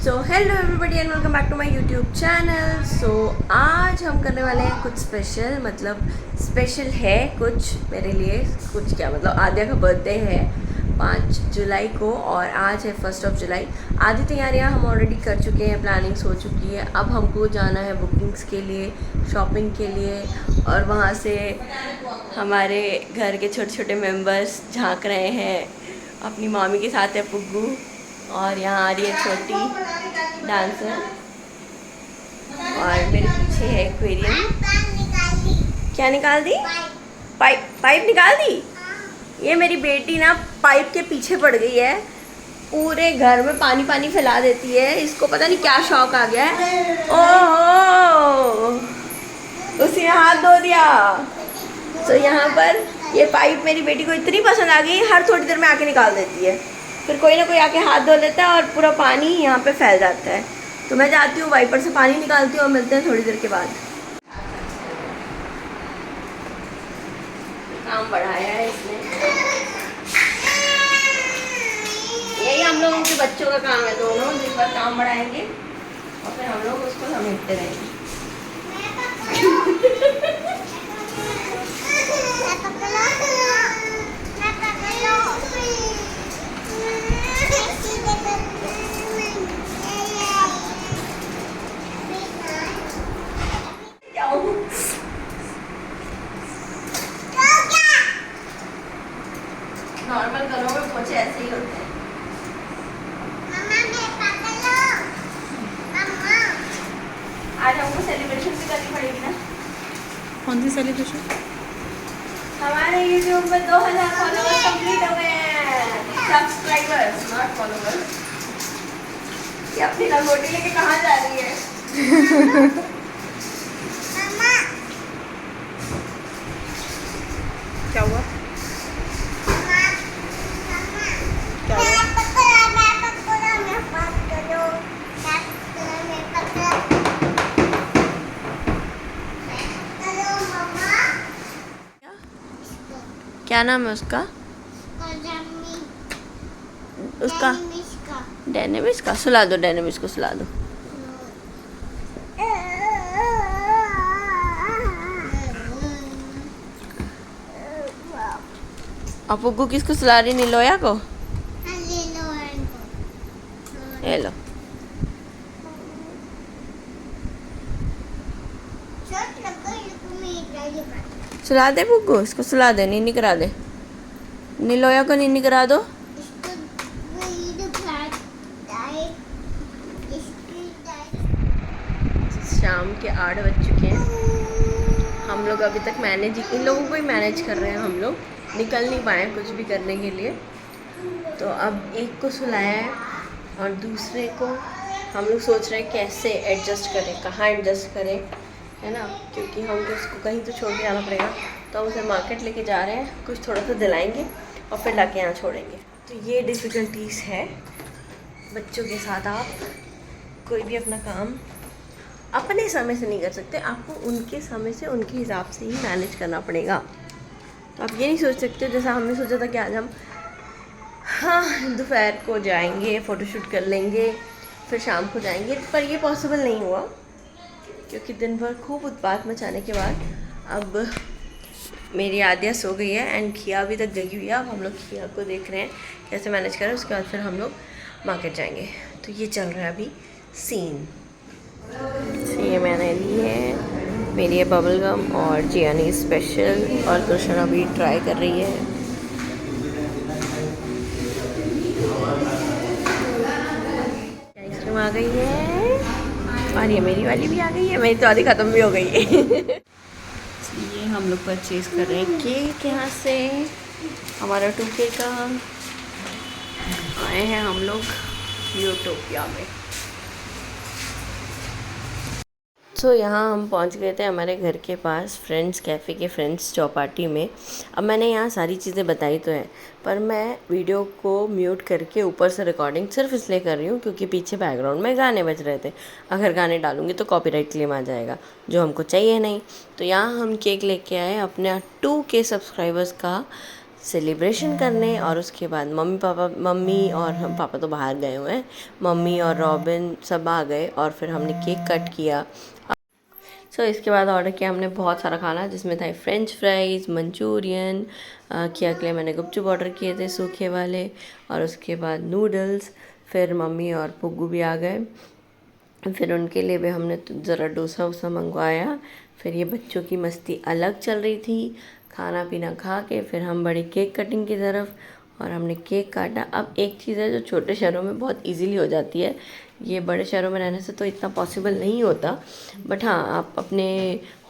So hello everybody and welcome back to my YouTube channel. So आज हम करने वाले हैं कुछ स्पेशल, मतलब स्पेशल है कुछ मेरे लिए। कुछ क्या मतलब, आद्या का बर्थडे है 5 जुलाई को और आज है 1 जुलाई। आधी तैयारियां हम ऑलरेडी कर चुके हैं, प्लानिंग्स हो चुकी है। अब हमको जाना है बुकिंग्स के लिए, शॉपिंग के लिए, और वहाँ से हमारे घर के छोटे छोटे मेम्बर्स झांक रहे हैं। अपनी मामी के साथ है पुग्गू, और यहाँ आ रही है छोटी डांसर, और मेरे पीछे है एक्वेरियम। क्या निकाल दी? पाइप निकाल दी। ये मेरी बेटी ना पाइप के पीछे पड़ गई है, पूरे घर में पानी पानी फैला देती है। इसको पता नहीं क्या शौक आ गया है। ओहो, उसने हाथ धो दिया। तो यहाँ पर ये पाइप मेरी बेटी को इतनी पसंद आ गई, हर थोड़ी देर में आके निकाल देती है। फिर कोई ना कोई आके हाथ धो लेता है और पूरा पानी यहाँ पे फैल जाता है। तो मैं जाती हूँ वाइपर से पानी निकालती हूँ और मिलते हैं थोड़ी देर के बाद। काम बढ़ाया है इसने। यही हम लोगों के बच्चों का काम है, दोनों दिन भर काम बढ़ाएंगे और फिर हम लोग उसको समेटते रहेंगे। नॉर्मल घरों में पोछे ऐसे ही होते हैं। आज हमको सेलिब्रेशन भी करनी पड़ेगी ना। कौन सी सेलिब्रेशन? हमारे यूट्यूब में 2000 फॉलोअर्स कंप्लीट हो गए हैं। Subscribers not followers. ये अपनी लंगोटी लेके कहाँ जा रही है? क्या हुआ? क्या नाम है उसका? उसका डायनेमिक्स का। सुला दो, डायनेमिक्स को सुला दो। अब पुग्गू किसको सुला रही? नीलोया को। ये लो। सुला दे पुग्गू, इसको सुला दे, नीनी करा दे। नीलोया को नीनी करा दो। शाम के 8 बज चुके हैं। हम लोग अभी तक मैनेज, इन लोगों को ही मैनेज कर रहे हैं। हम लोग निकल नहीं पाए कुछ भी करने के लिए। तो अब एक को सुलाया है और दूसरे को हम लोग सोच रहे हैं कैसे एडजस्ट करें, कहाँ एडजस्ट करें, है ना, क्योंकि हमको उसको कहीं तो छोड़ के जाना पड़ेगा। तो हम उसे मार्केट लेके जा रहे हैं, कुछ थोड़ा सा दिलाएंगे और फिर लाके यहाँ छोड़ेंगे। तो ये डिफ़िकल्टीज़ है बच्चों के साथ। आप कोई भी अपना काम अपने समय से नहीं कर सकते, आपको उनके समय से, उनके हिसाब से ही मैनेज करना पड़ेगा। तो आप ये नहीं सोच सकते जैसा हमने सोचा था कि आज हम दोपहर को जाएंगे, फ़ोटोशूट कर लेंगे, फिर शाम को जाएंगे, पर ये पॉसिबल नहीं हुआ क्योंकि दिन भर खूब उत्पात मचाने के बाद अब मेरी आद्या सो गई है एंड खिया अभी तक जगी हुई है। अब हम लोग खिया को देख रहे हैं कैसे मैनेज करें, उसके बाद फिर हम लोग मार्केट जाएंगे। तो ये चल रहा है अभी सीन। ये मैंने ली है, मेरी है बबल गम और जियानी स्पेशल, और कृष्णा भी ट्राई कर रही है। आइसक्रीम आ गई है और ये मेरी वाली भी आ गई है, मेरी तो आधी ख़त्म भी हो गई है। ये हम लोग परचेज कर रहे हैं केक यहाँ से, हमारा 2K का। आए हैं हम लोग यूटोपिया में। तो यहाँ हम पहुँच गए थे हमारे घर के पास फ्रेंड्स कैफ़े के फ्रेंड्स चौपाटी में। अब मैंने यहाँ सारी चीज़ें बताई तो हैं, पर मैं वीडियो को म्यूट करके ऊपर से रिकॉर्डिंग सिर्फ इसलिए कर रही हूँ क्योंकि पीछे बैकग्राउंड में गाने बज रहे थे। अगर गाने डालूँगी तो कॉपीराइट क्लेम आ जाएगा, जो हमको चाहिए नहीं। तो यहाँ हम केक लेके आए अपने 2K सब्सक्राइबर्स का सेलिब्रेशन करने। और उसके बाद मम्मी और हम पापा तो बाहर गए हुए हैं, मम्मी और रॉबिन सब आ गए और फिर हमने केक कट किया। इसके बाद ऑर्डर किया हमने बहुत सारा खाना, जिसमें था फ्रेंच फ्राइज़, मंचूरियन, किया के लिए मैंने गुपचुप ऑर्डर किए थे सूखे वाले, और उसके बाद नूडल्स। फिर मम्मी और पुग्गू भी आ गए, फिर उनके लिए भी हमने ज़रा डोसा वोसा मंगवाया। फिर ये बच्चों की मस्ती अलग चल रही थी। खाना पीना खा के फिर हम बड़ी केक कटिंग की तरफ, और हमने केक काटा। अब एक चीज़ है जो छोटे शहरों में बहुत इजीली हो जाती है, ये बड़े शहरों में रहने से तो इतना पॉसिबल नहीं होता, बट हाँ आप अपने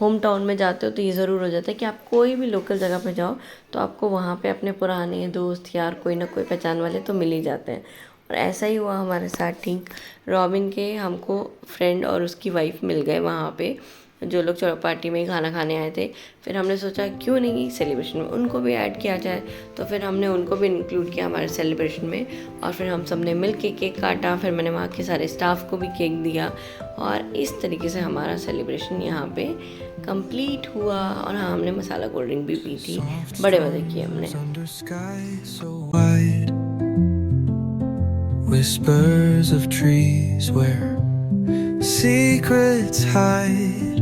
होम टाउन में जाते हो तो ये ज़रूर हो जाता है कि आप कोई भी लोकल जगह पे जाओ तो आपको वहाँ पे अपने पुराने दोस्त यार कोई ना कोई पहचान वाले तो मिल ही जाते हैं। और ऐसा ही हुआ हमारे साथ। ठीक रॉबिन के हमको फ्रेंड और उसकी वाइफ मिल गए वहाँ पे, जो लोग पार्टी में ही खाना खाने आए थे। फिर हमने सोचा क्यों नहीं सेलिब्रेशन में उनको भी ऐड किया जाए, तो फिर हमने उनको भी इंक्लूड किया हमारे सेलिब्रेशन में। और फिर हम सब ने मिल के केक काटा, फिर मैंने वहाँ के सारे स्टाफ को भी केक दिया, और इस तरीके से हमारा सेलिब्रेशन यहाँ पे कंप्लीट हुआ। और हाँ हमने मसाला कोल्ड ड्रिंक भी पी थी, बड़े मज़े किए हमने। Whispers of trees where secrets hide,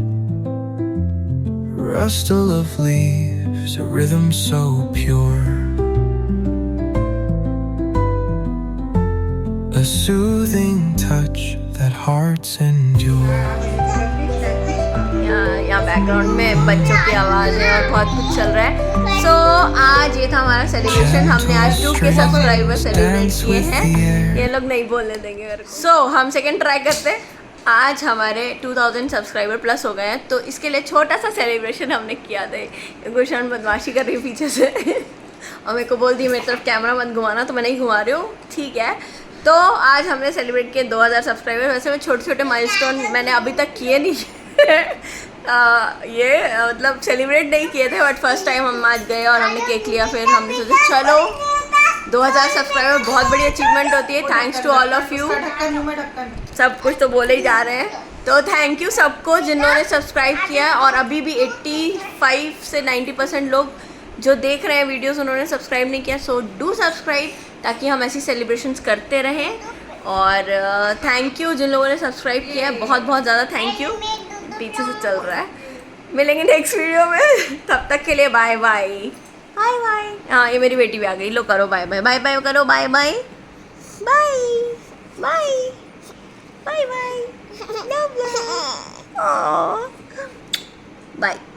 rustle of leaves, a rhythm so pure, a soothing touch that hearts endure. यहाँ बैकग्राउंड में बच्चों की आवाज़ है और बहुत कुछ चल रहा है। आज ये था हमारा सेलिब्रेशन। हमने आज 2K सब्सक्राइबर सेलिब्रेट किए हैं, ये लोग नहीं बोलने देंगे मेरे को। हम सेकंड ट्राई करते हैं। आज हमारे 2000 सब्सक्राइबर प्लस हो गए हैं, तो इसके लिए छोटा सा सेलिब्रेशन हमने किया था। गुलशन बदमाशी कर रही है पीछे से और मेरे को बोल दी मेरी तरफ कैमरा मत घुमाना, तो मैं नहीं घुमा रही हूँ, ठीक है। तो आज हमने सेलिब्रेट किए 2000 सब्सक्राइबर। वैसे मैं छोटे छोटे माइलस्टोन मैंने अभी तक किए नहीं ये मतलब सेलिब्रेट नहीं किए थे, बट फर्स्ट टाइम हम आज गए और हमने केक लिया। फिर हमने सोचा चलो 2000 सब्सक्राइबर बहुत बड़ी अचीवमेंट होती है। Thanks to all of you. सब कुछ तो बोले ही जा रहे हैं, तो थैंक यू सबको जिन्होंने सब्सक्राइब किया। और अभी भी 85 से 90% लोग जो देख रहे हैं वीडियोस उन्होंने सब्सक्राइब नहीं किया। सो डू सब्सक्राइब ताकि हम ऐसी सेलिब्रेशंस करते रहें। और थैंक यू जिन लोगों ने सब्सक्राइब किया है, बहुत बहुत ज़्यादा थैंक यू। पीछे से चल रहा है। मिलेंगे नेक्स्ट वीडियो में, तब तक के लिए बाय बाय बाय बाय। हाँ ये मेरी बेटी भी आ गई, लो करो बाय बाय बाय बाय करो, bye bye bye bye bye bye bye bye.